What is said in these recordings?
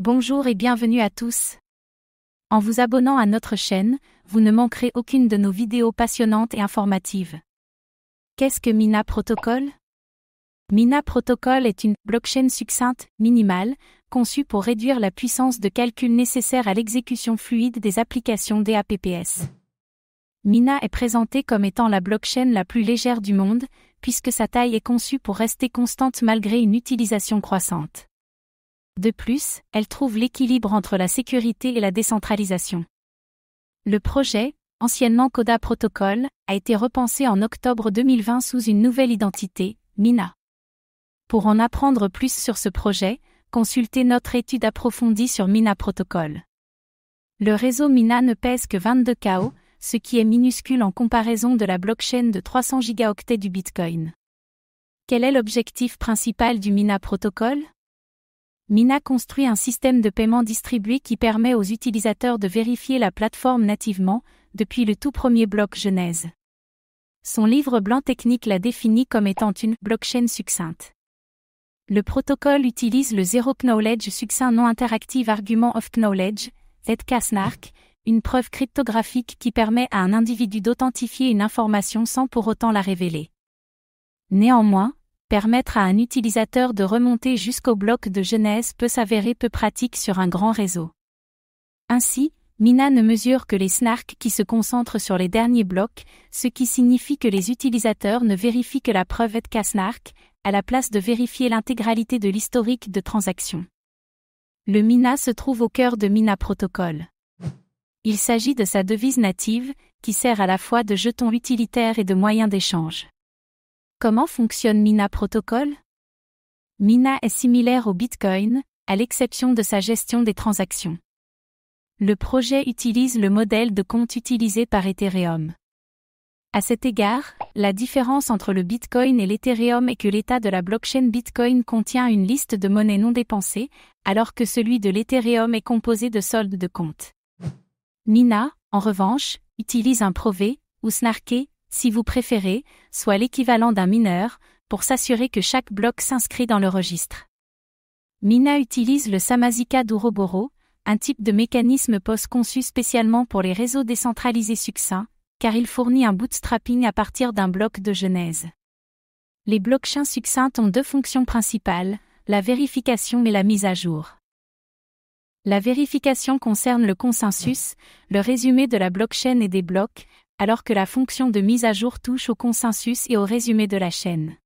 Bonjour et bienvenue à tous. En vous abonnant à notre chaîne, vous ne manquerez aucune de nos vidéos passionnantes et informatives. Qu'est-ce que Mina Protocol ? Mina Protocol est une blockchain succincte, minimale, conçue pour réduire la puissance de calcul nécessaire à l'exécution fluide des applications DApps. Mina est présentée comme étant la blockchain la plus légère du monde, puisque sa taille est conçue pour rester constante malgré une utilisation croissante. De plus, elle trouve l'équilibre entre la sécurité et la décentralisation. Le projet, anciennement Coda Protocol, a été repensé en octobre 2020 sous une nouvelle identité, Mina. Pour en apprendre plus sur ce projet, consultez notre étude approfondie sur Mina Protocol. Le réseau Mina ne pèse que 22 KO, ce qui est minuscule en comparaison de la blockchain de 300 gigaoctets du Bitcoin. Quel est l'objectif principal du Mina Protocol ? Mina construit un système de paiement distribué qui permet aux utilisateurs de vérifier la plateforme nativement, depuis le tout premier bloc Genèse. Son livre blanc technique la définit comme étant une blockchain succincte. Le protocole utilise le Zero Knowledge Succinct Non Interactive Argument of Knowledge, ZK-SNARK, une preuve cryptographique qui permet à un individu d'authentifier une information sans pour autant la révéler. Néanmoins, permettre à un utilisateur de remonter jusqu'au bloc de Genèse peut s'avérer peu pratique sur un grand réseau. Ainsi, Mina ne mesure que les SNARK qui se concentrent sur les derniers blocs, ce qui signifie que les utilisateurs ne vérifient que la preuve ZK-SNARK, à la place de vérifier l'intégralité de l'historique de transactions. Le Mina se trouve au cœur de Mina Protocol. Il s'agit de sa devise native, qui sert à la fois de jeton utilitaire et de moyen d'échange. Comment fonctionne Mina Protocol ? Mina est similaire au Bitcoin, à l'exception de sa gestion des transactions. Le projet utilise le modèle de compte utilisé par Ethereum. À cet égard, la différence entre le Bitcoin et l'Ethereum est que l'état de la blockchain Bitcoin contient une liste de monnaies non dépensées, alors que celui de l'Ethereum est composé de soldes de compte. Mina, en revanche, utilise un prové, ou snarké, si vous préférez, soit l'équivalent d'un mineur, pour s'assurer que chaque bloc s'inscrit dans le registre. Mina utilise le Samazika d'Ouroboros, un type de mécanisme POS conçu spécialement pour les réseaux décentralisés succincts, car il fournit un bootstrapping à partir d'un bloc de Genèse. Les blockchains succinctes ont deux fonctions principales, la vérification et la mise à jour. La vérification concerne le consensus, le résumé de la blockchain et des blocs, alors que la fonction de mise à jour touche au consensus et au résumé de la chaîne.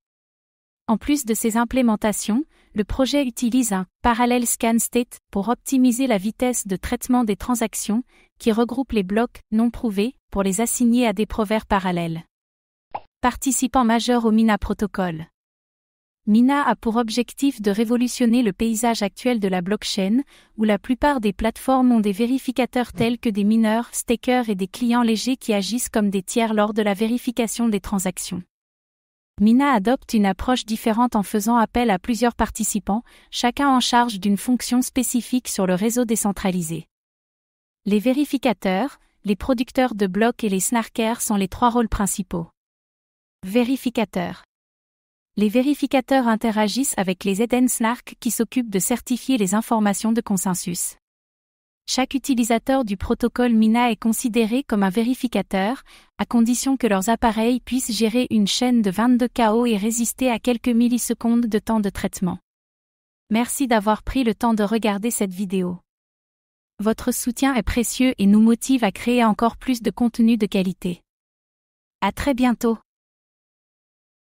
En plus de ces implémentations, le projet utilise un Parallel Scan State pour optimiser la vitesse de traitement des transactions, qui regroupe les blocs non prouvés pour les assigner à des provers parallèles. Participant majeur au Mina Protocol. Mina a pour objectif de révolutionner le paysage actuel de la blockchain, où la plupart des plateformes ont des vérificateurs tels que des mineurs, stakers et des clients légers qui agissent comme des tiers lors de la vérification des transactions. Mina adopte une approche différente en faisant appel à plusieurs participants, chacun en charge d'une fonction spécifique sur le réseau décentralisé. Les vérificateurs, les producteurs de blocs et les snarkers sont les trois rôles principaux. Vérificateurs. Les vérificateurs interagissent avec les hidden snark qui s'occupent de certifier les informations de consensus. Chaque utilisateur du protocole Mina est considéré comme un vérificateur, à condition que leurs appareils puissent gérer une chaîne de 22 KO et résister à quelques millisecondes de temps de traitement. Merci d'avoir pris le temps de regarder cette vidéo. Votre soutien est précieux et nous motive à créer encore plus de contenu de qualité. À très bientôt.